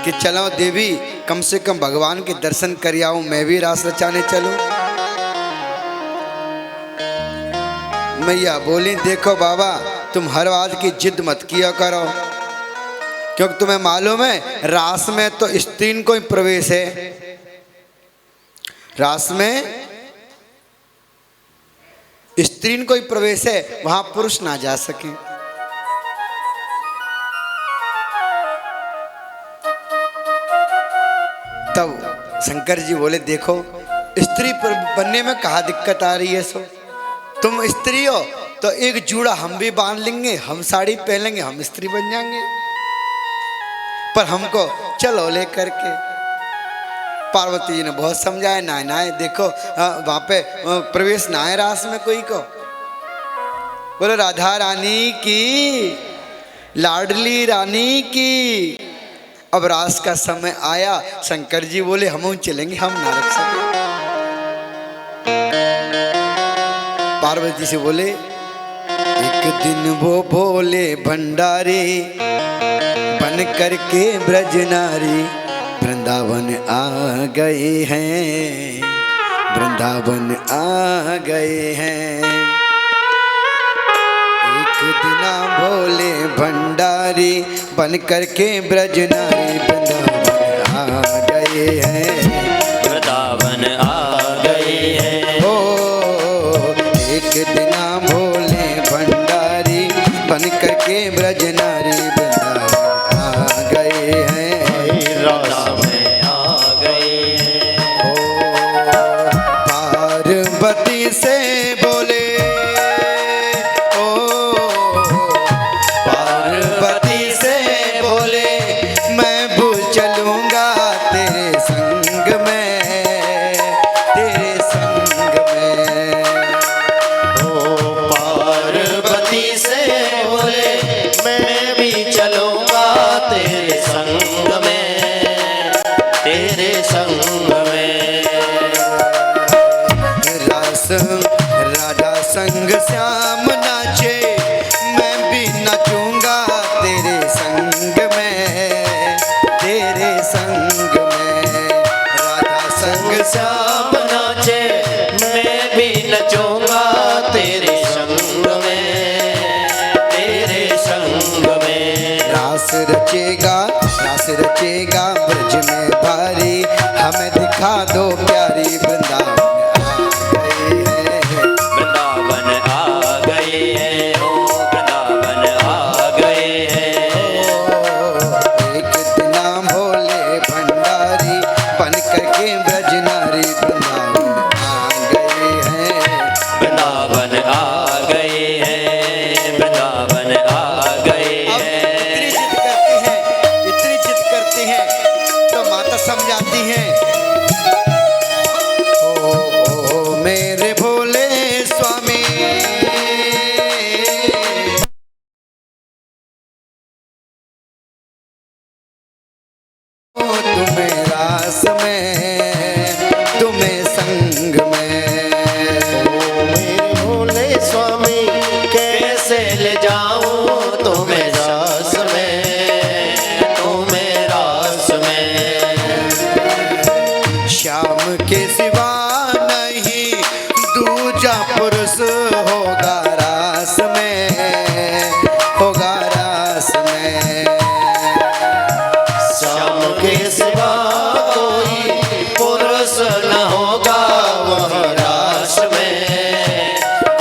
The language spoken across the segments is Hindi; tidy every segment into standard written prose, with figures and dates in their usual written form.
कि चलो देवी कम से कम भगवान के दर्शन कर आऊं, मैं भी रास रचाने चलूं। मैया बोली देखो बाबा, तुम हर बात की जिद मत किया करो, क्योंकि तुम्हें मालूम है रास में तो स्त्री को ही प्रवेश है। रास में स्त्री को ही प्रवेश है, वहां पुरुष ना जा सके। तब शंकर जी बोले देखो स्त्री बनने में कहाँ दिक्कत आ रही है। सो तुम स्त्री हो तो एक जूड़ा हम भी बांध लेंगे, हम साड़ी पहन लेंगे, हम स्त्री बन जाएंगे। पर हमको चलो ले करके। पार्वती जी ने बहुत समझाया, ना ना देखो वहां पे प्रवेश ना है रास में कोई को। बोलो राधा रानी की, लाडली रानी की। अब रास का समय आया, शंकर जी बोले हम चलेंगे, हम ना रख सके। पार्वती से बोले एक दिन वो बोले भंडारी बन करके ब्रज नारी वृंदावन आ गए हैं, वृंदावन आ गए हैं। एक दिना भोले भंडारी बन करके ब्रज नारी वृंदावन आ गए हैं, वृंदावन आ गए हैं। ओ एक दिना भोले भंडारी बन करके ब्रज नारी वृंदावन आ गए हैं, रास में आ गए हैं। ओ पार्वती से बोले, राधा संग श्याम नाचे, मैं भी नाचूंगा तेरे संग में, तेरे संग में। राधा संग श्याम नाचे, मैं भी नचूंगा तेरे संग में, तेरे संग में। रास रचेगा, रास रचेगा ब्रज में भारी, हमें दिखा दो प्यारी वृंदावन। समझाती हैं ओ मेरे भोले स्वामी, तुम्हें रास में, तुम्हें संग में। ओ मेरे भोले स्वामी, कैसे ले जाऊं तुम्हें रास में, तुम्हें रास में। श्याम के सिवा नहीं दूजा पुरुष होगा रास में, होगा रास में। श्याम के सिवा कोई पुरुष न होगा वह रास में,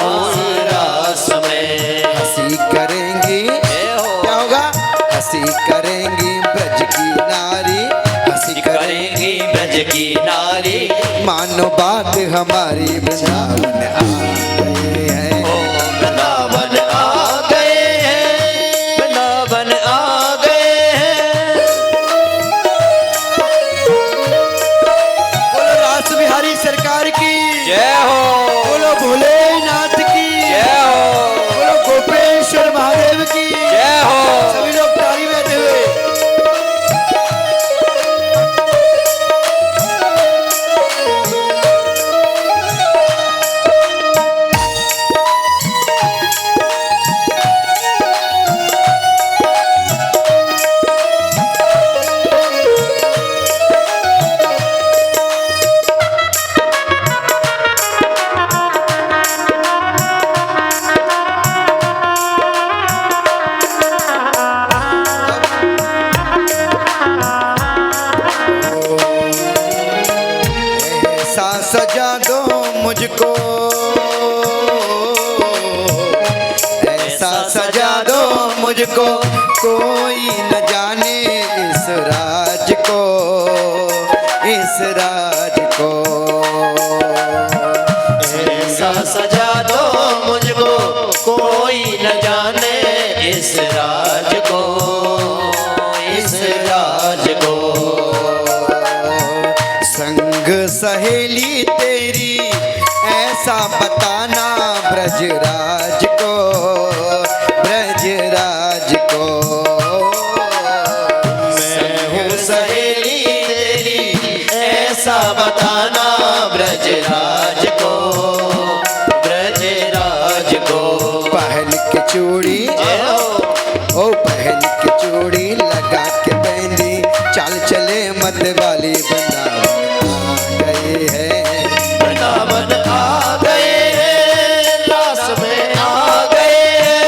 उस रास में। हंसी करेंगी, क्या होगा? हंसी करेंगी ब्रज की नारी, हंसी करेंगी ब्रज की नारी। मानो बात हमारी वृंदावन आ गए हैं, ओ वृंदावन आ गए हैं, वृंदावन आ गए हैं। बोलो रास बिहारी सरकार की जय हो, बोलो भोलेनाथ की जय हो, बोलो गोपेश्वर महादेव की जय हो। सभी लोग ताली बजाते हुए। मुझको, ऐसा सजा दो मुझको, कोई न जाने इस राज को, इस राज को। ऐसा सजा दो मुझको, कोई न जाने इस राज को, इस राज को। संग सहेली तेरी ऐसा बताना ब्रजराज को, ब्रजराज को। मैं हूँ सहेली तेरी ऐसा बताना ब्रजराज को, ब्रजराज को। पहन के चूड़ी, ओ पहन के चूड़ी लगा के पहनी, चाल चले मत वाली वृंदावन आ गए हैं, वृंदावन आ गए हैं, रास में आ गए हैं।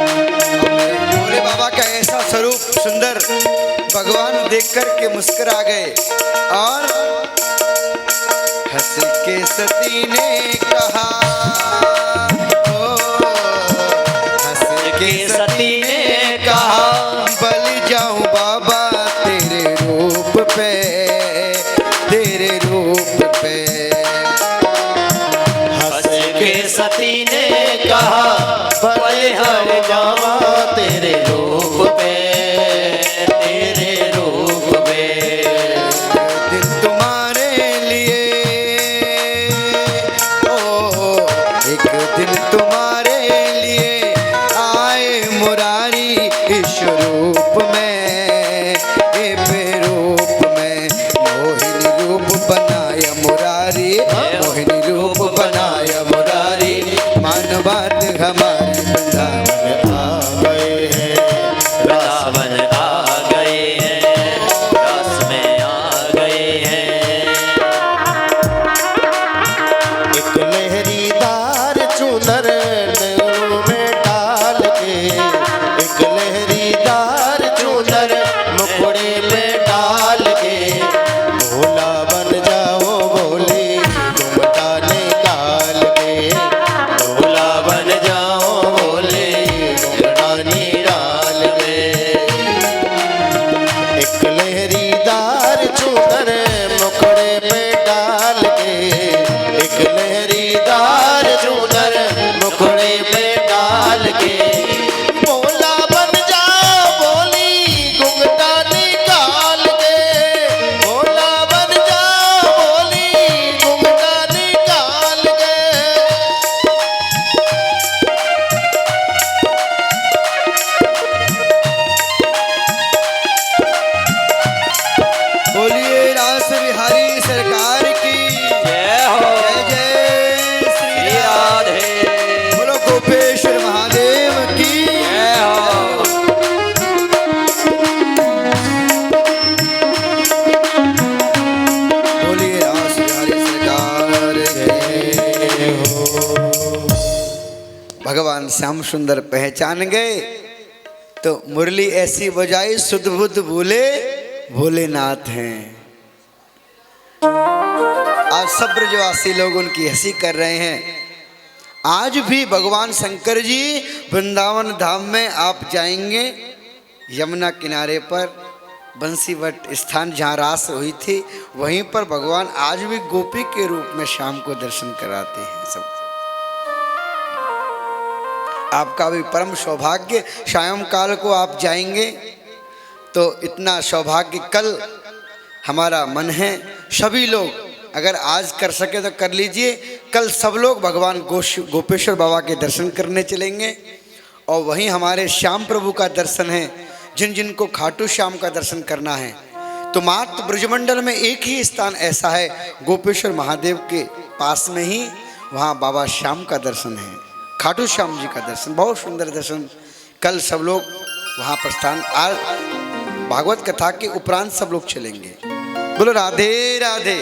भोले बाबा का ऐसा स्वरूप सुंदर भगवान देख कर के मुस्कुरा गए और हंस के सती ने कहा, ओ हंस के सती ने कहा, बल जाऊं बाबा तेरे रूप पे, तेरे रूप पे। हंस के सती ने कहा, बलिहार जावा तेरे रूप पे, तेरे रूप पे। दिल तुम्हारे लिए, ओ एक दिन तुम्हारे लिए आए मुरारी इस रूप में, ए रूप में। मोहिनी रूप बनाया मुरारी, मोहिनी रूप बनाया मुरारी, मान बात हमारी वृंदावन आ गए हैं, वृंदावन आ गए हैं, रस में आ गए हैं। एक लहरीदार चुनर नैनों में डाल के, एक लहरीदार चुनर मुखड़े में डाल के, भोला बन जाओ भोले घुमटा निकाल के, भोला बन जाओ भोले घुमटा निकाल के। एक लहरीदार चुनर मुखड़े में डाल के, एक लहरीदार चुनर मुखड़े में डाल के, भोला बन जाओ भोली घुंघटा निकाल के, भोला बन जाओ भोली घुंघटा निकाल के। बोलिए रास बिहारी सरकार की जय हो, जय जय श्री श्री राधे। राधे। बोलो गोपेश्वर महादेव की जय हो। बोलिए रास बिहारी सरकार की हो। भगवान श्याम सुंदर पहचान गए तो मुरली ऐसी बजाई, सुध बुध बोले भोलेनाथ हैं। आज सब ब्रजवासी लोग उनकी हंसी कर रहे हैं। आज भी भगवान शंकर जी वृंदावन धाम में आप जाएंगे, यमुना किनारे पर बंसीवट स्थान जहाँ रास हुई थी, वहीं पर भगवान आज भी गोपी के रूप में शाम को दर्शन कराते हैं सब। आपका भी परम सौभाग्य, सायंकाल को आप जाएंगे तो इतना सौभाग्य कल हमारा मन है। सभी लोग अगर आज कर सके तो कर लीजिए, कल सब लोग भगवान गोपेश्वर बाबा के दर्शन करने चलेंगे और वहीं हमारे श्याम प्रभु का दर्शन है। जिन जिन को खाटू श्याम का दर्शन करना है तो मात्र ब्रजमंडल में एक ही स्थान ऐसा है, गोपेश्वर महादेव के पास में ही वहाँ बाबा श्याम का दर्शन है, खाटू श्याम जी का दर्शन, बहुत सुंदर दर्शन। कल सब लोग वहाँ प्रस्थान, आज भागवत कथा के उपरांत सब लोग चलेंगे। बोलो राधे राधे।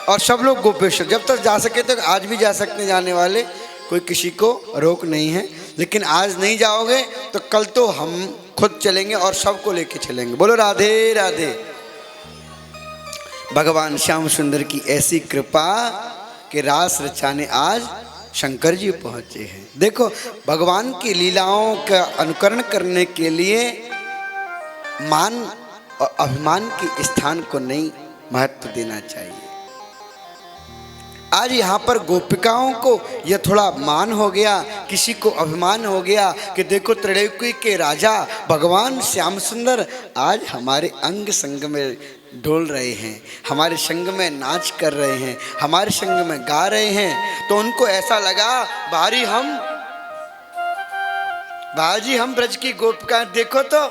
और सब लोग गोपेश्वर जब तक जा सके तो आज भी जा सकते, जाने वाले कोई किसी को रोक नहीं है। लेकिन आज नहीं जाओगे तो कल तो हम खुद चलेंगे और सबको लेके चलेंगे। बोलो राधे राधे। भगवान श्याम सुंदर की ऐसी कृपा कि रास रचाने आज शंकर जी पहुंचे हैं। देखो, भगवान की लीलाओं का अनुकरण करने के लिए मान और अभिमान के स्थान को नहीं महत्व देना चाहिए। आज यहाँ पर गोपिकाओं को यह थोड़ा मान हो गया, किसी को अभिमान हो गया कि देखो त्रैलोकी के राजा भगवान श्याम सुंदर आज हमारे अंग संग में डोल रहे हैं, हमारे संग में नाच कर रहे हैं, हमारे संग में गा रहे हैं। तो उनको ऐसा लगा बाजी हम ब्रज की गोपिका, देखो तो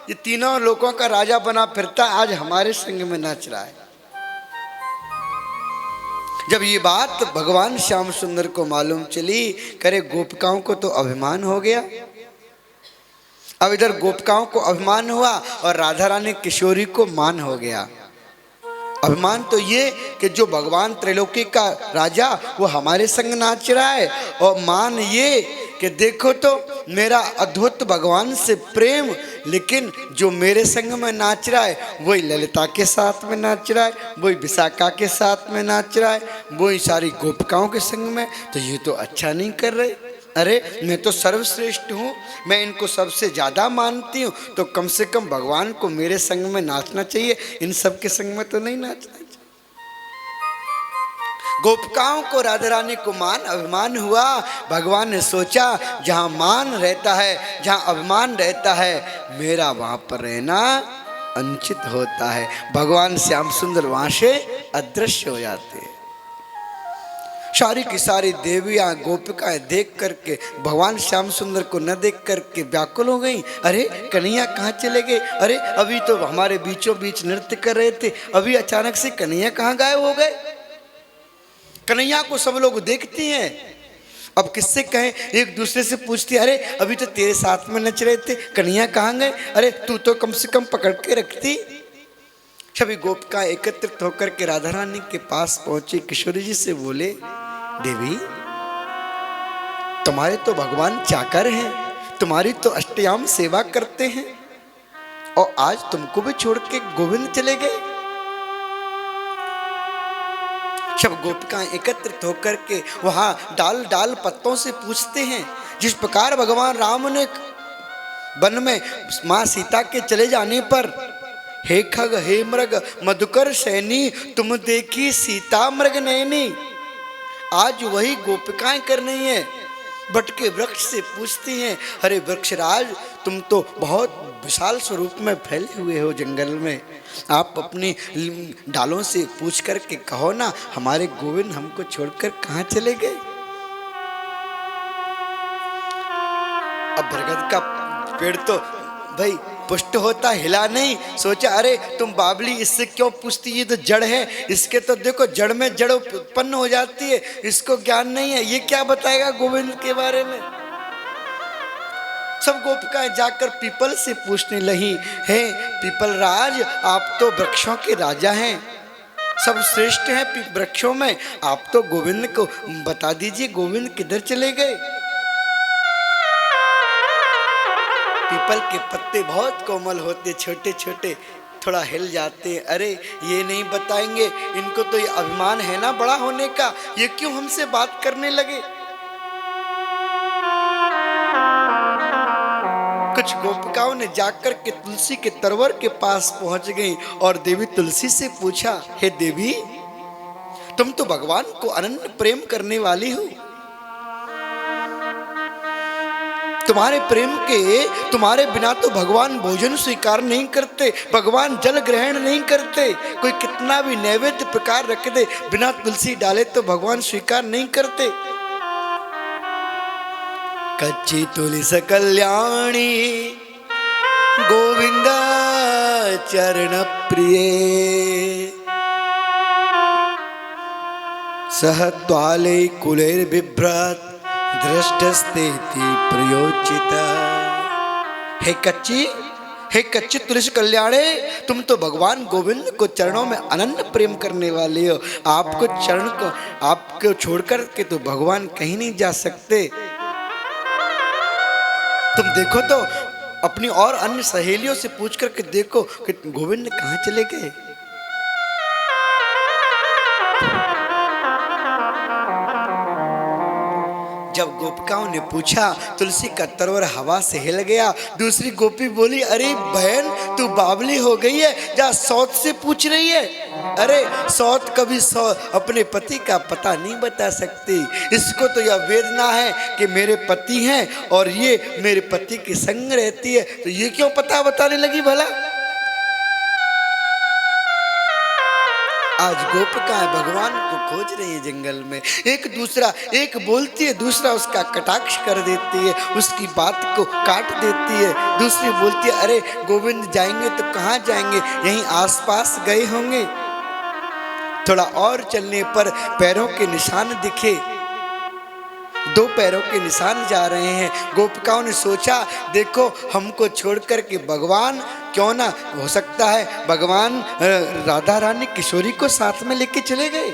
ये तीनों लोगों का राजा बना फिरता आज हमारे संग में नाच रहा है। जब ये बात भगवान श्याम सुंदर को मालूम चली, करे गोपिकाओं को तो अभिमान हो गया। अब इधर गोपिकाओं को अभिमान हुआ और राधा रानी किशोरी को मान हो गया। अभिमान तो ये कि जो भगवान त्रैलोकी का राजा वो हमारे संग नाच रहा है, और मान ये कि देखो तो मेरा अद्भुत भगवान से प्रेम, लेकिन जो मेरे संग में नाच रहा है वही ललिता के साथ में नाच रहा है, वही विशाखा के साथ में नाच रहा है, वही सारी गोपिकाओं के संग में। तो ये तो अच्छा नहीं कर रहे। अरे मैं तो सर्वश्रेष्ठ हूँ, मैं इनको सबसे ज़्यादा मानती हूँ, तो कम से कम भगवान को मेरे संग में नाचना चाहिए, इन सब के संग में तो नहीं नाचना चाहिए। गोपिकाओं को राधा रानी को मान अभिमान हुआ। भगवान ने सोचा जहाँ मान रहता है, जहाँ अभिमान रहता है, मेरा वहाँ पर रहना अनुचित होता है। भगवान श्याम सुंदर वहाँ से अदृश्य हो जाते हैं। सारी की सारी देवियाँ गोपिकाएं देख करके भगवान श्याम सुंदर को न देख करके व्याकुल हो गई। अरे कन्हैया कहाँ चले गए? अरे अभी तो हमारे बीचों बीच नृत्य कर रहे थे, अभी अचानक से कन्हैया कहाँ गायब हो गए? कन्हैया को सब लोग देखती हैं, अब किससे कहें, एक दूसरे से पूछती, अरे अभी तो तेरे साथ में नच रहे थे, कन्हैया कहाँ गए? अरे तू तो कम से कम पकड़ के रखती। सभी गोपिका एकत्रित होकर के राधा रानी के पास पहुंची, किशोरी जी से बोले, देवी तुम्हारे तो भगवान चाकर हैं, तुम्हारी तो अष्टयाम सेवा करते हैं, और आज तुमको भी छोड़ के गोविंद चले गए। सब गोपिकाएं एकत्रित होकर के वहां डाल डाल पत्तों से पूछते हैं, जिस प्रकार भगवान राम ने वन में मां सीता के चले जाने पर, हे खग हे मृग मधुकर सैनी तुम देखी सीता मृग नैनी, आज वही गोपिकाएं कर रही हैं। बट के वृक्ष से पूछती हैं, अरे वृक्षराज तुम तो बहुत विशाल स्वरूप में फैले हुए हो जंगल में, आप अपनी डालों से पूछ कर के कहो ना, हमारे गोविंद हमको छोड़कर कहाँ चले गए? अब बरगद का पेड़ तो भाई पुष्ट होता, हिला नहीं। सोचा अरे तुम बाबली इससे क्यों पूछती, ये तो जड़ है, इसके तो देखो जड़ में जड़ उत्पन्न हो जाती है, इसको ज्ञान नहीं है, ये क्या बताएगा गोविंद के बारे में? सब गोपिकाएं जाकर पीपल से पूछने लगी, हे पीपल राज आप तो वृक्षों के राजा हैं, सब श्रेष्ठ हैं वृक्षों में, आप तो गोविंद को बता दीजिए गोविंद किधर चले गए? पीपल के पत्ते बहुत कोमल होते, छोटे छोटे, थोड़ा हिल जाते। अरे ये नहीं बताएंगे, इनको तो ये अभिमान है ना बड़ा होने का, ये क्यों हमसे बात करने लगे? कुछ गोपिकाओं ने जाकर के तुलसी के तरवर के पास पहुंच गई और देवी तुलसी से पूछा, हे देवी तुम तो भगवान को अनन्य प्रेम करने वाली हो, तुम्हारे प्रेम के तुम्हारे बिना तो भगवान भोजन स्वीकार नहीं करते, भगवान जल ग्रहण नहीं करते, कोई कितना भी नैवेद्य प्रकार रख दे बिना तुलसी डाले तो भगवान स्वीकार नहीं करते। कच्ची तुलसी कल्याणी गोविंद चरण प्रिय सह त्वाले कुलेर बिभ्रत दृष्टस्तेति प्रयोचित। हे कच्ची तुलसी कल्याणे, तुम तो भगवान गोविंद को चरणों में अनन्य प्रेम करने वाले हो। आपको चरण को आपको छोड़कर के तो भगवान कहीं नहीं जा सकते। तुम देखो तो अपनी और अन्य सहेलियों से पूछ करके देखो कि गोविंद कहाँ चले गए। जब गोपिकाओं ने पूछा, तुलसी का तरवर हवा से हिल गया। दूसरी गोपी बोली, अरे बहन तू बावली हो गई है, जा सौत से पूछ रही है। अरे सौत कभी अपने पति का पता नहीं बता सकती। इसको तो यह वेदना है कि मेरे पति हैं और ये मेरे पति के संग रहती है, तो ये क्यों पता बताने लगी भला। आज गोपिकाएं भगवान को खोज रही है जंगल में। एक बोलती है, दूसरा उसका कटाक्ष कर देती है, उसकी बात को काट देती है। दूसरी बोलती है, अरे गोविंद जाएंगे तो कहाँ जाएंगे, यहीं आसपास गए होंगे। थोड़ा और चलने पर पैरों के निशान दिखे, 2 पैरों के निशान जा रहे हैं। गोपिकाओं ने सोचा, देखो हमको छोड़कर के भगवान, क्यों ना हो सकता है भगवान राधा रानी किशोरी को साथ में लेके चले गए।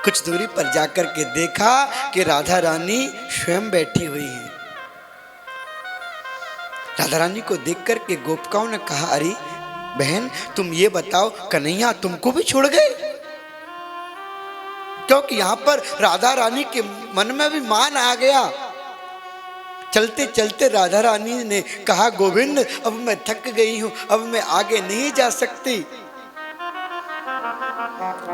कुछ दूरी पर जाकर के देखा कि राधा रानी स्वयं बैठी हुई हैं। राधा रानी को देख करके गोपिकाओं ने कहा, अरे बहन तुम ये बताओ, कन्हैया तुमको भी छोड़ गए? क्योंकि यहाँ पर राधा रानी के मन में भी मान आ गया। चलते चलते राधा रानी ने कहा, गोविंद अब मैं थक गई हूं, अब मैं आगे नहीं जा सकती।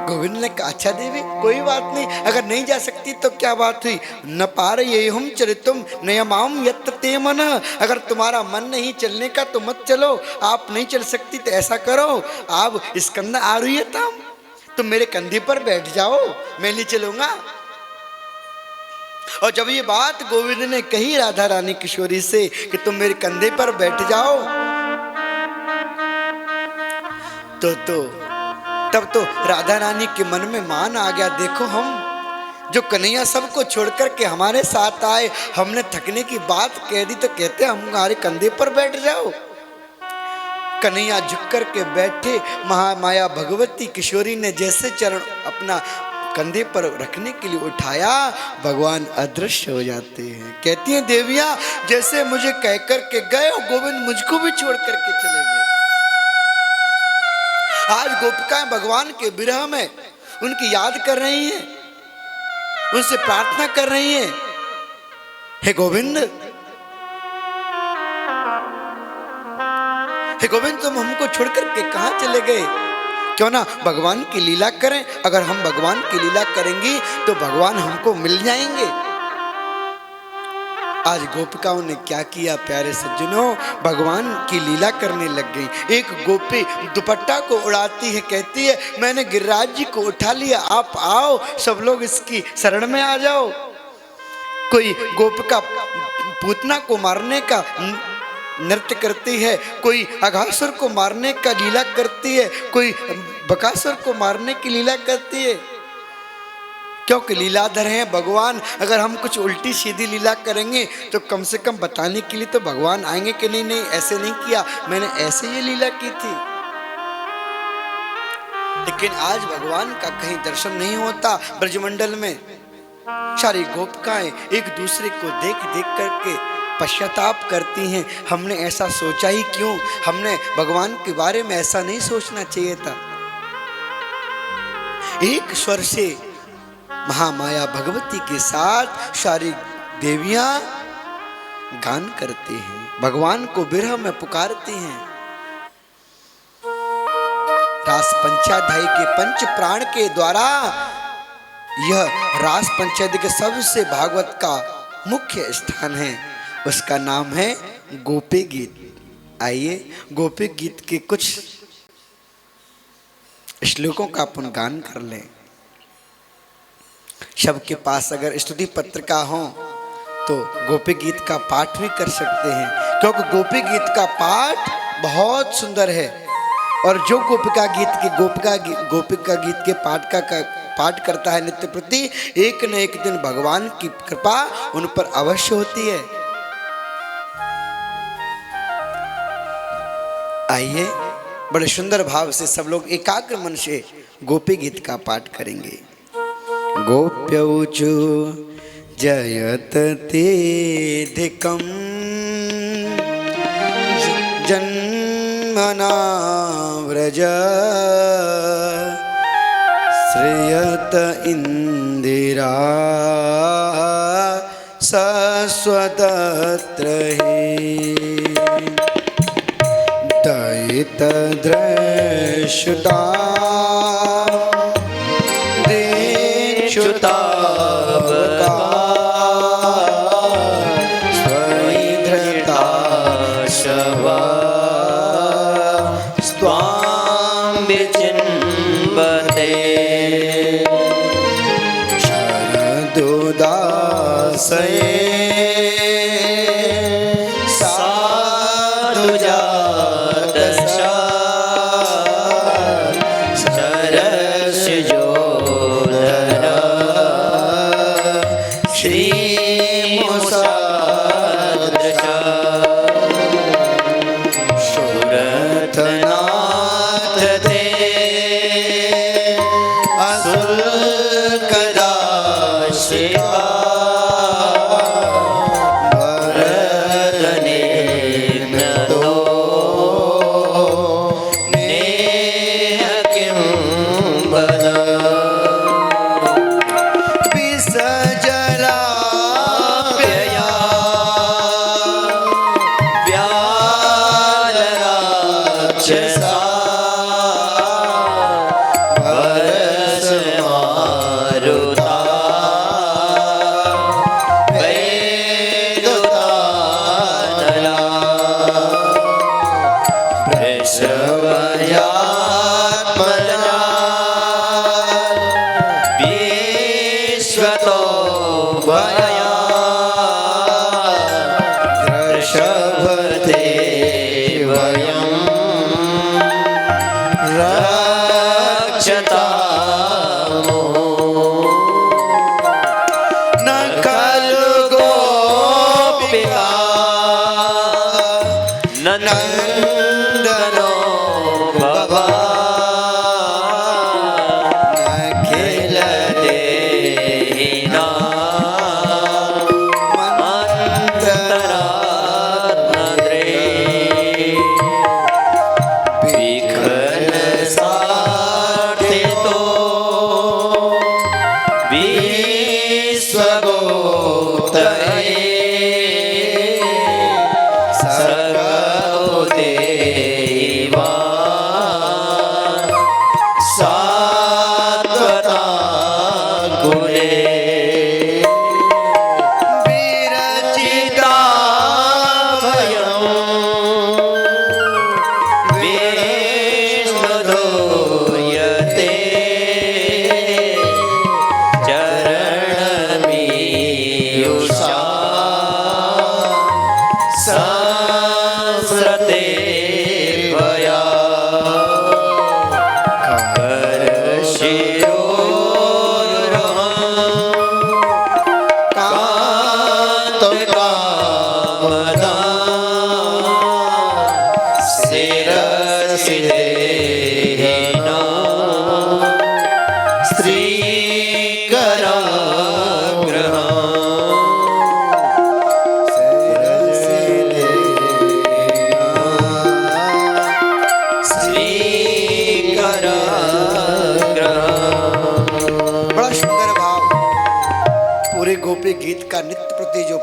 गोविंद ने कहा, अच्छा देवी कोई बात नहीं, अगर नहीं जा सकती तो क्या बात हुई। न पारयेहुम चरितुम नयमाम यत्र ते मन। अगर तुम्हारा मन नहीं चलने का तो मत चलो। आप नहीं चल सकती तो ऐसा करो, आप स्कंद आरुह्यताम, तुम मेरे कंधे पर बैठ जाओ, मैं नहीं चलूंगा। और जब ये बात गोविंद ने कही राधा रानी किशोरी से कि तुम मेरे कंधे पर बैठ जाओ, तब तो राधा रानी के मन में मान आ गया। देखो हम जो कन्हैया सबको छोड़कर के हमारे साथ आए, हमने थकने की बात कह दी तो कहते हम हमारे कंधे पर बैठ जाओ। कन्हैया झुक कर के बैठे। महामाया भगवती किशोरी ने जैसे चरण अपना कंधे पर रखने के लिए उठाया, भगवान अदृश्य हो जाते हैं। कहती हैं देवियां, जैसे मुझे कह कर के गए गोविंद मुझको भी छोड़ करके चले गए। आज गोपिकाएं भगवान के विरह में उनकी याद कर रही हैं, उनसे प्रार्थना कर रही हैं, हे गोविंद, हे गोविंद तुम हमको छोड़ करके कहाँ चले गए। क्यों ना भगवान की लीला करें। अगर हम भगवान की लीला करेंगे तो भगवान हमको मिल जाएंगे। आज गोपिकाओं ने क्या किया प्यारे सज्जनों, भगवान की लीला करने लग गई। एक गोपी दुपट्टा को उड़ाती है, कहती है मैंने गिरिराज जी को उठा लिया, आप आओ, सब लोग इसकी शरण में आ जाओ। कोई गोपिका पूतना को मारने का नृत्य करती है, कोई अघासुर को मारने का लीला करती है, कोई बकासुर को मारने की लीला करती है। क्योंकि लीलाधर हैं भगवान। अगर हम कुछ उल्टी सीधी लीला करेंगे तो कम से कम बताने के लिए तो भगवान आएंगे कि नहीं नहीं ऐसे नहीं किया, मैंने ऐसे ये लीला की थी। लेकिन आज भगवान का कहीं दर्शन नहीं होता ब्रजमंडल में। सारी गोपिकाएं एक दूसरे को देख देख करके पश्चाताप करती हैं, हमने ऐसा सोचा ही क्यों, हमने भगवान के बारे में ऐसा नहीं सोचना चाहिए था। एक स्वर से महामाया भगवती के साथ सारी देवियां गान करती हैं, भगवान को विरह में पुकारती हैं। रास पंचाध्यायी के पंच प्राण के द्वारा यह रास पंचाध्यायी के सबसे भागवत का मुख्य स्थान है, उसका नाम है गोपी गीत। आइए गोपी गीत के कुछ श्लोकों का अपन गान कर लें। सबके पास अगर स्तुति पत्रिका हो तो गोपी गीत का पाठ भी कर सकते हैं, क्योंकि गोपी गीत का पाठ बहुत सुंदर है। और जो गोपिका गीत के पाठ करता है नित्य प्रति, एक न एक दिन भगवान की कृपा उन पर अवश्य होती है। आइए बड़े सुंदर भाव से सब लोग एकाग्र मन से गोपी गीत का पाठ करेंगे। गोप्यौचु जयत तेधिकं जन्मना व्रज श्रियत इंदिरा सस्वतत्र दयित दृष्टा दीक्षुता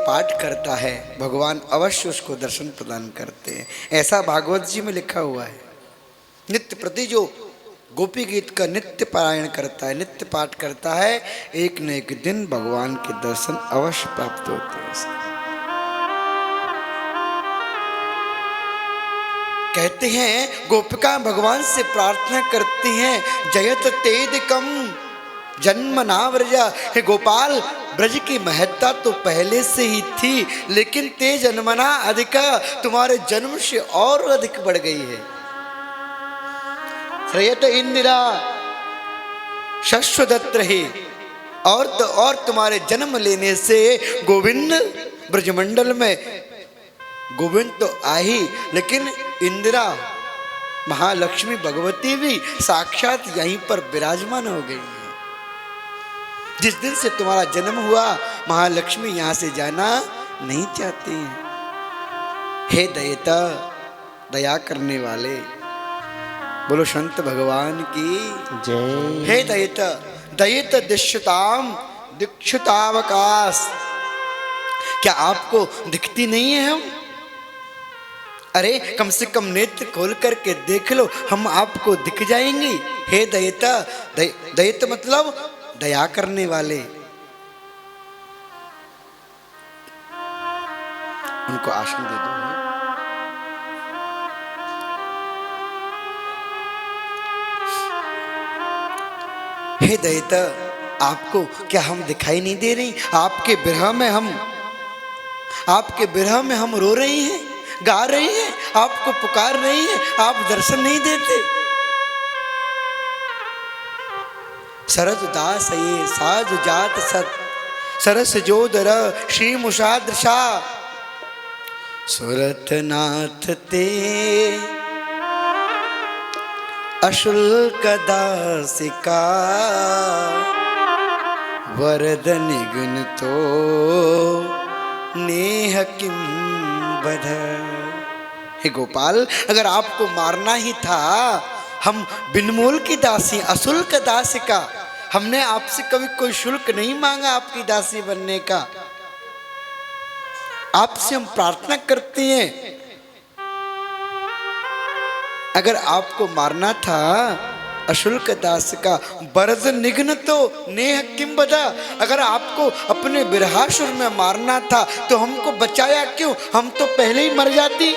पाठ करता है भगवान अवश्य उसको दर्शन प्रदान करते हैं। ऐसा भागवत जी में लिखा हुआ है। नित्य प्रति जो गोपी गीत का नित्य पारायण करता है, नित्य पाठ करता है, एक न एक दिन भगवान के दर्शन अवश्य प्राप्त होते हैं। कहते हैं गोपिका भगवान से प्रार्थना करती हैं, जयत तेदिकम, जन्म ना व्रज। हे गोपाल, ब्रज की महत्ता तो पहले से ही थी, लेकिन ते जन्मना अधिक, तुम्हारे जन्म से और अधिक बढ़ गई है। श्रेयत इंदिरा शश्वदत्त रहे, और तो और तुम्हारे जन्म लेने से गोविंद ब्रजमंडल में, गोविंद तो आई, लेकिन इंदिरा महालक्ष्मी भगवती भी साक्षात यहीं पर विराजमान हो गई है। जिस दिन से तुम्हारा जन्म हुआ, महालक्ष्मी यहां से जाना नहीं चाहती हैं। हे दयिता, दया करने वाले, बोलो संत भगवान की जय। हे दयिता, दयित दिश्यताम दीक्षितावकाश, क्या आपको दिखती नहीं है हम? अरे कम से कम नेत्र खोल करके देख लो, हम आपको दिख जाएंगे। हे दयिता, दयित मतलब दया करने वाले, उनको आसन दे दो। हे दयिता, आपको क्या हम दिखाई नहीं दे रही? आपके विरह में हम, आपके विरह में हम रो रही हैं, गा रही हैं, आपको पुकार रही हैं, आप दर्शन नहीं देते। सरद दास ये साज जात सत, सरस जोदर श्री मुषादृशा, सुरत नाथ ते अशुल्क दासिका, वरद निगुन तो नेह किम बध। हे गोपाल, अगर आपको मारना ही था, हम बिनमोल की दासी, अशुल्क दासिका, हमने आपसे कभी कोई शुल्क नहीं मांगा आपकी दासी बनने का। आपसे हम प्रार्थना करते हैं, अगर आपको मारना था अशुल्क दास का, बरद निघ्न तो नेह किम बदा, अगर आपको अपने विरहासुर में मारना था तो हमको बचाया क्यों? हम तो पहले ही मर जाती,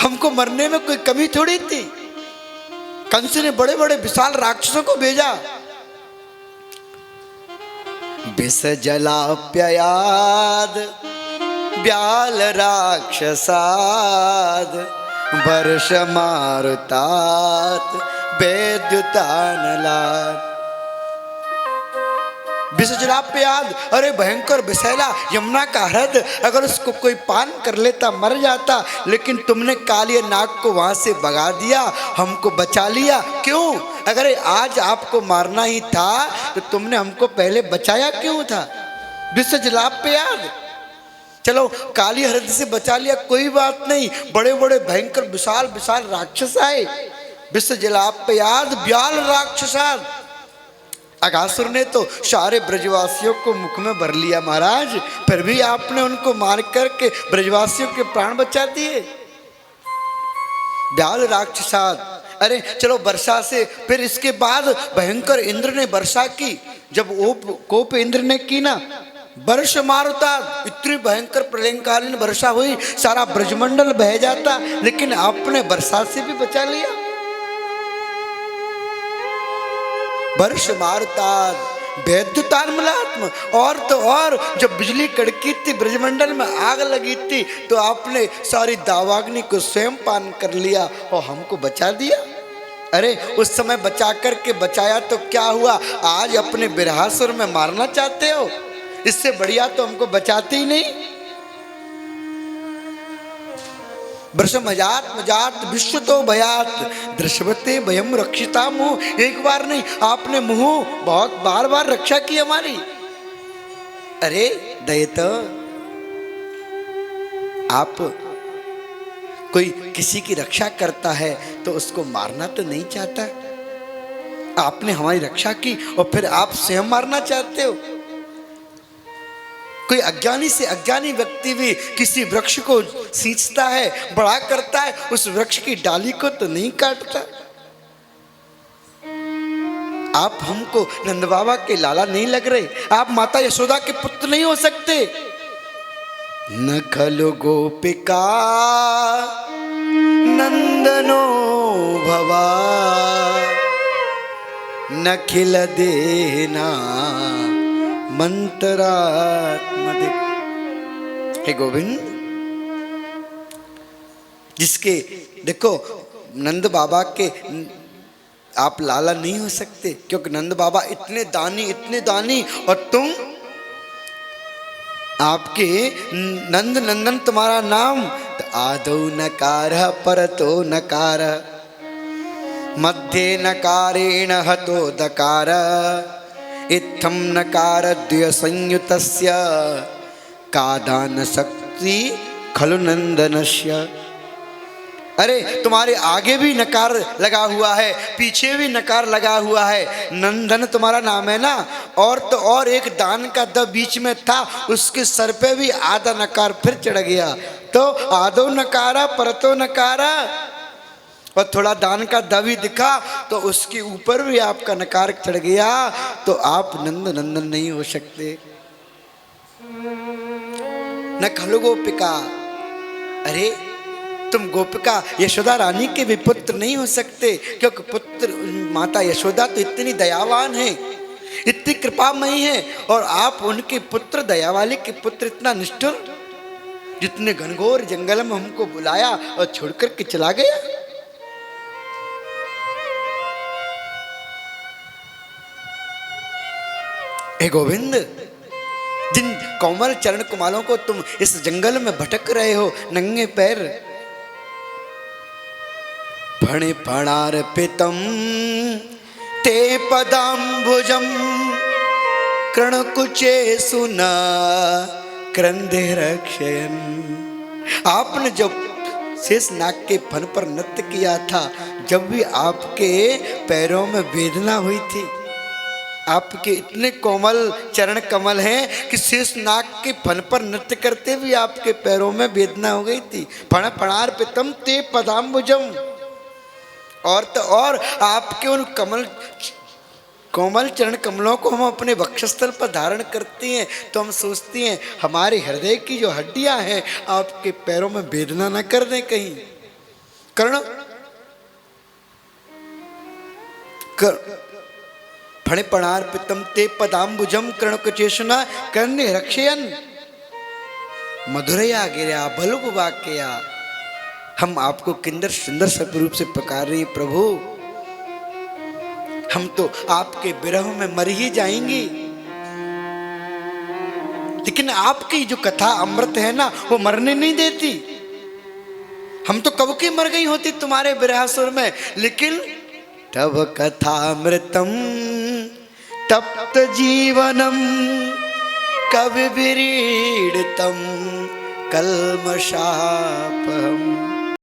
हमको मरने में कोई कमी थोड़ी थी। कंस ने बड़े बड़े विशाल राक्षसों को भेजा, विष जलाप्ययाद ब्याल राक्षसाद, वर्ष मारुतात वैद्युतानलाद। विषजलाप्ययाद, अरे भयंकर विषैला यमुना का हृद, अगर उसको कोई पान कर लेता मर जाता, लेकिन तुमने कालिया नाग को वहां से भगा दिया, हमको बचा लिया। क्यों? अगर आज आपको मारना ही था तो तुमने हमको पहले बचाया क्यों था? विषजलाप्ययाद, चलो काली हृदय से बचा लिया, कोई बात नहीं, बड़े बड़े भयंकर विशाल विशाल राक्षस आए, विषजलाप्ययाद ब्याल राक्षसाद। अगासुर ने तो सारे ब्रजवासियों को मुख में भर लिया महाराज, फिर भी आपने उनको मार करके ब्रजवासियों के प्राण बचा दिए। ब्याल राक्षसाद, अरे चलो वर्षा से, फिर इसके बाद भयंकर इंद्र ने वर्षा की, जब कोप इंद्र ने की ना, वर्ष मारुता, इतनी भयंकर प्रलयकालीन वर्षा हुई, सारा ब्रजमंडल बह जाता, लेकिन आपने वर्षा से भी बचा लिया। वर्ष मारुताद वैद्युतान्मलात्म, और तो और जब बिजली कड़की थी, ब्रजमंडल में आग लगी थी, तो आपने सारी दावाग्नि को स्वयं पान कर लिया और हमको बचा दिया। अरे उस समय बचा करके बचाया तो क्या हुआ, आज अपने विरहासुर में मारना चाहते हो? इससे बढ़िया तो हमको बचाते ही नहीं। मजात मजात विश्व तो भयात, दृश्यवते भयम रक्षिता मुँह, एक बार नहीं आपने मुँह बहुत बार बार रक्षा की हमारी। अरे दयित, आप कोई किसी की रक्षा करता है तो उसको मारना तो नहीं चाहता, आपने हमारी रक्षा की और फिर आप स्वयं मारना चाहते हो। कोई अज्ञानी से अज्ञानी व्यक्ति भी किसी वृक्ष को सींचता है, बड़ा करता है, उस वृक्ष की डाली को तो नहीं काटता। आप हमको नंद बाबा के लाला नहीं लग रहे, आप माता यशोदा के पुत्र नहीं हो सकते। न खलु गोपिका नंदनो भवा, नखिल देना मंत्रात्मदिक। हे गोविंद, जिसके देखो नंद बाबा के आप लाला नहीं हो सकते, क्योंकि नंद बाबा इतने दानी, और तुम आपके नंद नंदन तुम्हारा नाम। तो आदौ नकार परतो नकार, मध्ये नकारेण हतो दकार, इत्थं नकार द्वय संयुतस्य, कादान शक्ति खलु नंदनस्य। अरे तुम्हारे आगे भी नकार लगा हुआ है, पीछे भी नकार लगा हुआ है, नंदन तुम्हारा नाम है ना। और तो और एक दान का द बीच में था, उसके सर पे भी आधा नकार फिर चढ़ गया। तो आदो नकारा परतो नकारा, और थोड़ा दान का द भी दिखा तो उसके ऊपर भी आपका नकार चढ़ गया। तो आप नंद नंदन नहीं हो सकते। न खलु गोपिका, अरे तुम गोपिका यशोदा रानी के भी पुत्र नहीं हो सकते, क्योंकि पुत्र माता यशोदा तो इतनी दयावान है, इतनी कृपामयी है, और आप उनके पुत्र, दयावाली के पुत्र इतना निष्ठुर, जितने घनघोर जंगल में हमको बुलाया और छोड़कर के चला गया। हे गोविंद, जिन कोमल चरण कुमालों को तुम इस जंगल में भटक रहे हो नंगे पैर, फणे फणार्पितं ते पदाम्बुजं, कृणकुचेषु न क्रंदे रक्षयन्। आपने जब शेष नाग के फन पर नृत्य किया था, जब भी आपके पैरों में वेदना हुई थी, आपके इतने कोमल चरण कमल हैं कि शेष नाग के फन पर नृत्य करते भी आपके पैरों में वेदना हो गई थी। फण फणार्पितं ते पदाम्बुजम, और तो और आपके उन कोमल चरण कमलों को हम अपने वक्षस्थल पर धारण करते हैं, तो हम सोचते हैं हमारे हृदय की जो हड्डियां हैं आपके पैरों में वेदना न कर दें कहीं। फणे फणार्पितं ते पदाम्बुजं, कृणकुचेषु न क्रंदे रक्षयन्, मधुरया गिरया बलुग वाक्या। हम आपको किंदर सुंदर सब रूप से पुकार रही प्रभु, हम तो आपके विरह में मर ही जाएंगे, लेकिन आपकी जो कथा अमृत है ना, वो मरने नहीं देती। हम तो कब की मर गई होती तुम्हारे विरहासुर में, लेकिन तब कथामृतम तप्त जीवनम कवि विरीडितम कल्मषापहम।